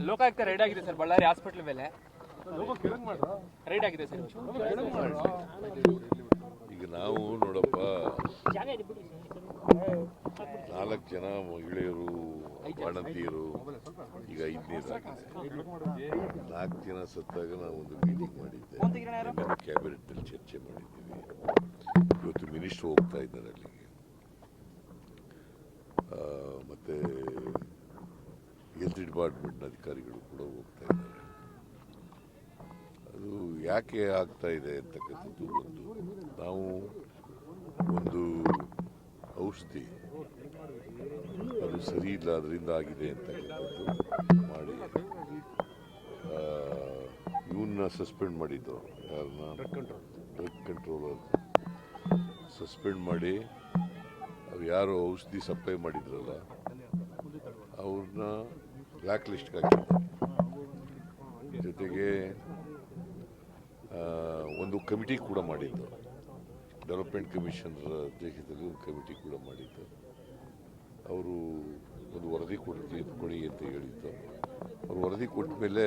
Lokayukta ride ಆಗಿದೆ sir, Ballari hospital ಮೇಲೆ ride ಆಗಿದೆ ಸರ್. ಈಗ ನಾವು ನೋಡಪ್ಪ 4 ಜನ ಮಹಿಳೆಯರು ಬಾಣಂತಿಯರು ಈಗ 5ನೇದಾಗಿದೆ. 4 ಜನ ಸತ್ತಾಗ ನಾವು ಒಂದು ಮೀಟಿಂಗ್ ಮಾಡಿದ್ದೆ, ಕ್ಯಾಬಿನೆಟ್ನಲ್ಲಿ ಚರ್ಚೆ ಮಾಡಿದ್ದೀವಿ. ಇವತ್ತು ಮಿನಿಸ್ಟರ್ ಹೋಗ್ತಾ ಇದ್ದಾರೆ ಅಲ್ಲಿಗೆ, ಮತ್ತು ಹೆಲ್ತ್ ಡಿಪಾರ್ಟ್ಮೆಂಟ್ನ ಅಧಿಕಾರಿಗಳು ಕೂಡ ಹೋಗ್ತಾ ಇದ್ದಾರೆ. ಅದು ಯಾಕೆ ಆಗ್ತಾ ಇದೆ ಅಂತಕ್ಕಂಥದ್ದು ನಾವು ಒಂದು ಔಷಧಿ ಅದು ಸರಿ ಇಲ್ಲ, ಅದರಿಂದ ಆಗಿದೆ ಅಂತಕ್ಕಂಥದ್ದು ಮಾಡಿ ಇವನ್ನ ಸಸ್ಪೆಂಡ್ ಮಾಡಿದ್ದು, ಯಾರನ್ನ ಡ್ರಗ್ ಕಂಟ್ರೋಲರ್ ಸಸ್ಪೆಂಡ್ ಮಾಡಿ ಯಾರು ಔಷಧಿ ಸಪ್ಲೈ ಮಾಡಿದ್ರಲ್ಲ ಅವ್ರನ್ನ ಬ್ಲ್ಯಾಕ್ ಲಿಸ್ಟ್ಗೆ ಹಾಕಿದ್ದಾರೆ. ಜೊತೆಗೆ ಒಂದು ಕಮಿಟಿ ಕೂಡ ಮಾಡಿದ್ದು, ಡೆವಲಪ್ಮೆಂಟ್ ಕಮಿಷನರ್ ಅಧ್ಯಕ್ಷತೆಯಲ್ಲಿ ಒಂದು ಕಮಿಟಿ ಕೂಡ ಮಾಡಿದ್ದು. ಅವರು ಒಂದು ವರದಿ ಕೊಡಿ ಅಂತ ಹೇಳಿದ್ದು. ಅವ್ರು ವರದಿ ಕೊಟ್ಟ ಮೇಲೆ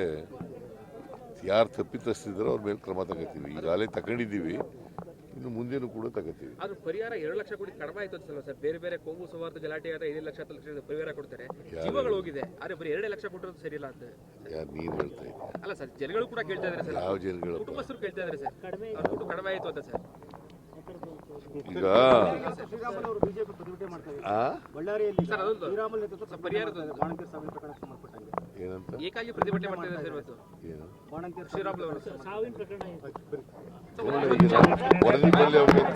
ಯಾರು ತಪ್ಪಿತಸ್ಥಿದ್ದಾರೋ ಅವ್ರ ಮೇಲೆ ಕ್ರಮ ತಗೋತೀವಿ. ಈಗಾಗಲೇ ತಗೊಂಡಿದ್ದೀವಿ, ಇನ್ನು ಮುಂದೇನು ಕೂಡ ತಗೋತೀವಿ. ಅದು ಪರಿಹಾರ 2 ಲಕ್ಷ ಕೋಟಿ ಕಡಿಮೆ ಆಯ್ತು ಸರ್. ಬೇರೆ ಬೇರೆ ಕೋಮು ಸೌಹಾರ್ದ ಗಲಾಟೆ ಆದ್ರೆ 5 ಲಕ್ಷ ಪರಿಹಾರ ಕೊಡ್ತಾರೆ, ಜೀವಗಳು ಹೋಗಿದೆ. ಆದ್ರೆ ಬರೀ 2 ಲಕ್ಷ ಕೊಟ್ಟರು ಸರಿ ಇಲ್ಲ ಅಂತ ಯಾರು ನೀನು ಹೇಳ್ತಾ ಇದ್ದೀವಿ? ಅಲ್ಲ ಸರ್, ಜನಗಳು ಕೂಡ ಕೇಳ್ತಾ ಇದ್ದಾರೆ ಸರ್. ಯಾವ ಜನಗಳು? ಕುಟುಂಬಸ್ಥರು ಕೇಳ್ತಾ ಇದ್ದಾರೆ ಸರ್, ದುಡ್ಡು ಕಡಿಮೆ ಆಯ್ತು ಅಂತ ಸರ್. ಈಗ ಏನಂತ ಏಕಾಗಿ ಪ್ರತಿಭಟನೆ ಮಾಡ್ತಾ ಇದ್ದಾರೆ ಸರ್ ಇವತ್ತು. ಶ್ರೀರಾಮುಲು ಅವರು ವರದಿ ಮೇಲೆ